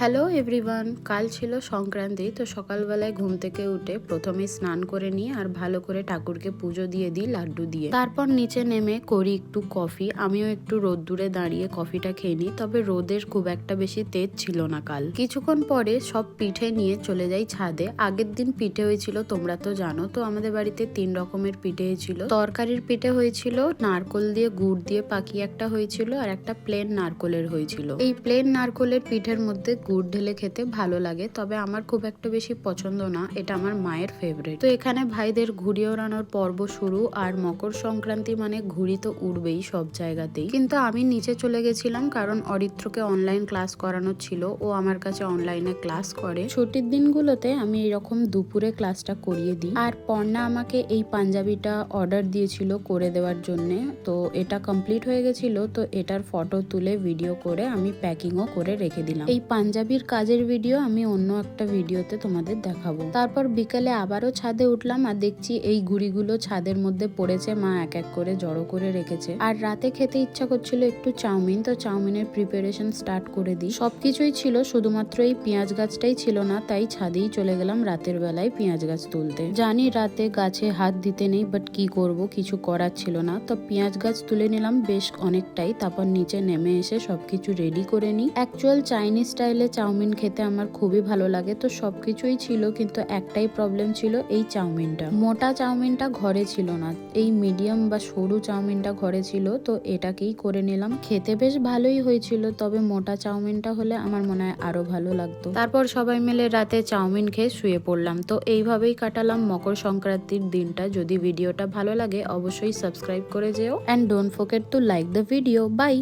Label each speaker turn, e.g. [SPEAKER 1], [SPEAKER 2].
[SPEAKER 1] Hello everyone, কাল ছিল সংক্রান্তি। তো সকালবেলায় ঘুম থেকে উঠে প্রথমে স্নান করে নিই আর ভালো করে ঠাকুরকে পুজো দিয়ে দিই লাড্ডু দিয়ে। তারপর নিচে নেমে করি একটু কফি। আমিও একটু রোদ্দুরে দাঁড়িয়ে কফিটা খেয়ে নিই, তবে রোদের খুব একটা বেশি তেজ ছিল না কাল। কিছুক্ষণ পরে সব পিঠে নিয়ে চলে যাই ছাদে। আগের দিন পিঠে হয়েছিল, তোমরা তো জানো। তো আমাদের বাড়িতে 3 রকমের পিঠে হয়েছিল। তরকারির পিঠে হয়েছিল, নারকোল দিয়ে গুড় দিয়ে পাকিয়ে একটা হয়েছিল, আর একটা প্লেন নারকোলের হয়েছিল। এই প্লেন নারকোলের পিঠের মধ্যে গুড় ঢেলে খেতে ভালো লাগে, তবে আমার খুব একটা বেশি পছন্দ না। এটা আমার মায়ের ফেভারিট। তো এখানে ভাইদের ঘুড়ি ওড়ানোর পর্ব শুরু, আর মকর সংক্রান্তি মানে ঘুড়ি তো উড়বেই সব জায়গাতেই। কিন্তু আমি নিচে চলে গেছিলাম কারণ অরিত্রকে অনলাইন ক্লাস করানো ছিল। ও আমার কাছে অনলাইনে ক্লাস করে। ছুটির দিনগুলোতে আমি এরকম দুপুরে ক্লাসটা করিয়ে দিই। আর পর্ণা আমাকে এই পাঞ্জাবিটা অর্ডার দিয়েছিল করে দেওয়ার জন্য। তো এটা কমপ্লিট হয়ে গেছিল। তো এটার ফটো তুলে ভিডিও করে আমি প্যাকিংও করে রেখে দিলাম। এই পাঞ্জাবির কাজের ভিডিও আমি অন্য একটা ভিডিওতে তোমাদের দেখাবো। তারপর বিকেলে আবারও ছাদে উঠলাম আর দেখছি এই গুড়িগুলো ছাদের মধ্যে পড়েছে, মা এক এক করে জড়ো করে রেখেছে। আর রাতে খেতে ইচ্ছা করছিল একটু চাউমিন, তো চাউমিনের প্রিপারেশন স্টার্ট করে দিই। সবকিছুই ছিল, শুধুমাত্র এই পেঁয়াজ গাছটাই ছিল না, তাই ছাদেই চলে গেলাম রাতের বেলায় পেঁয়াজ গাছ তুলতে। জানি রাতে গাছে হাত দিতে নেই, বাট কি করব, কিছু করার ছিল না। তো পেঁয়াজ গাছ তুলে নিলাম বেশ অনেকটাই। তারপর নিচে নেমে এসে সবকিছু রেডি করে নিই। অ্যাকচুয়াল চাইনিজ স্টাইলে চাউমিন খেতে আমার খুবই ভালো লাগে। তো সবকিছুই ছিল, কিন্তু একটাই প্রবলেম ছিল, এই চাউমিনটা। মোটা চাউমিনটা ঘরে ছিল না, এই মিডিয়াম বা সরু চাউমিনটা ঘরে ছিল। তো এটাকেই করে নিলাম। খেতে বেশ ভালোই হয়েছিল, তবে মোটা চাউমিনটা হলে আমার মনে হয় আরো ভালো লাগতো। তারপর সবাই মিলে রাতে চাউমিন খেয়ে শুয়ে পড়লাম। তো এইভাবেই কাটালাম মকর সংক্রান্তির দিনটা। যদি ভিডিওটা ভালো লাগে অবশ্যই সাবস্ক্রাইব করে যেও, and don't forget to like the video. By.